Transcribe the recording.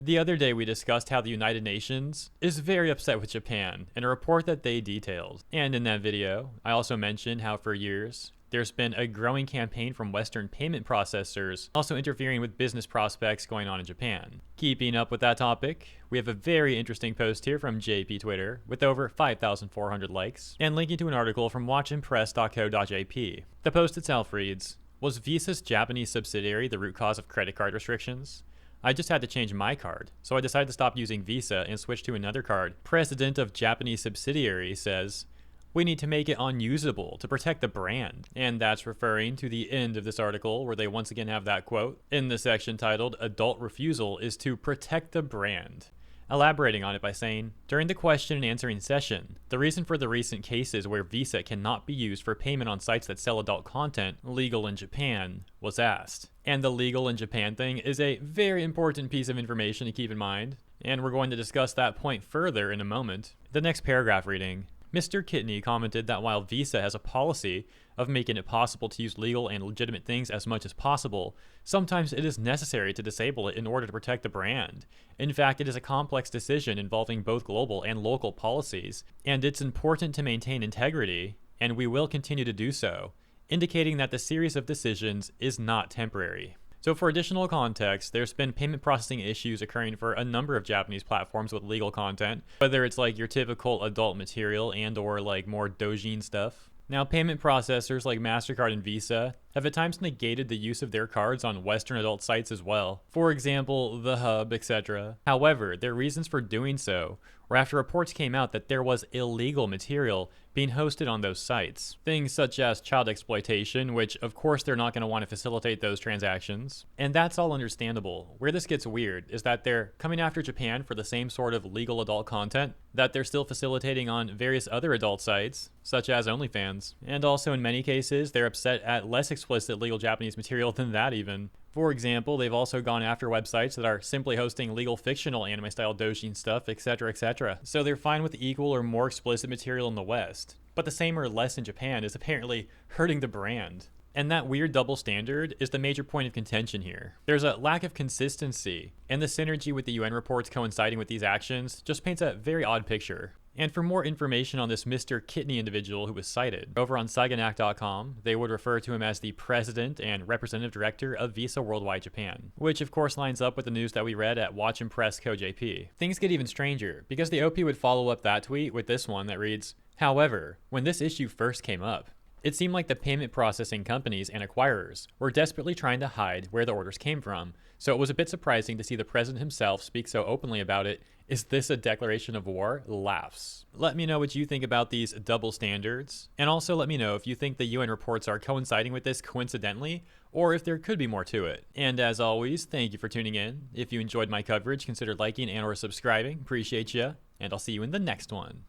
The other day we discussed how the United Nations is very upset with Japan in a report that they detailed. And in that video, I also mentioned how for years, there's been a growing campaign from Western payment processors also interfering with business prospects going on in Japan. Keeping up with that topic, we have a very interesting post here from JP Twitter with over 5,400 likes and linking to an article from watchimpress.co.jp. The post itself reads, "Was Visa's Japanese subsidiary the root cause of credit card restrictions? I just had to change my card, so I decided to stop using Visa and switch to another card. President of Japanese subsidiary says, we need to make it unusable to protect the brand." And that's referring to the end of this article where they once again have that quote in the section titled "Adult Refusal is to Protect the Brand." Elaborating on it by saying, during the question and answering session, the reason for the recent cases where Visa cannot be used for payment on sites that sell adult content legal in Japan was asked. And the legal in Japan thing is a very important piece of information to keep in mind, and we're going to discuss that point further in a moment. The next paragraph reading, Mr. Kitney commented that while Visa has a policy of making it possible to use legal and legitimate things as much as possible, sometimes it is necessary to disable it in order to protect the brand. In fact, it is a complex decision involving both global and local policies, and it's important to maintain integrity, and we will continue to do so, indicating that the series of decisions is not temporary. So for additional context, there's been payment processing issues occurring for a number of Japanese platforms with legal content, whether it's like your typical adult material and or like more doujin stuff. Now, payment processors like MasterCard and Visa have at times negated the use of their cards on Western adult sites as well. For example, The Hub, etc. However, their reasons for doing so were after reports came out that there was illegal material being hosted on those sites. Things such as child exploitation, which of course they're not going to want to facilitate those transactions. And that's all understandable. Where this gets weird is that they're coming after Japan for the same sort of legal adult content that they're still facilitating on various other adult sites, such as OnlyFans. And also in many cases, they're upset at less explicit legal Japanese material than that even. For example, they've also gone after websites that are simply hosting legal fictional anime-style doujin stuff, etc., etc. So they're fine with equal or more explicit material in the West. But the same or less in Japan is apparently hurting the brand. And that weird double standard is the major point of contention here. There's a lack of consistency, and the synergy with the UN reports coinciding with these actions just paints a very odd picture. And for more information on this Mr. Kitney individual who was cited, over on Saganak.com, they would refer to him as the President and Representative Director of Visa Worldwide Japan, which of course lines up with the news that we read at Watch Impress Co.jp. Things get even stranger, because the OP would follow up that tweet with this one that reads, "However, when this issue first came up, it seemed like the payment processing companies and acquirers were desperately trying to hide where the orders came from, so it was a bit surprising to see the president himself speak so openly about it. Is this a declaration of war? Laughs." Let me know what you think about these double standards, and also let me know if you think the UN reports are coinciding with this coincidentally, or if there could be more to it. And as always, thank you for tuning in. If you enjoyed my coverage, consider liking and or subscribing. Appreciate ya, and I'll see you in the next one.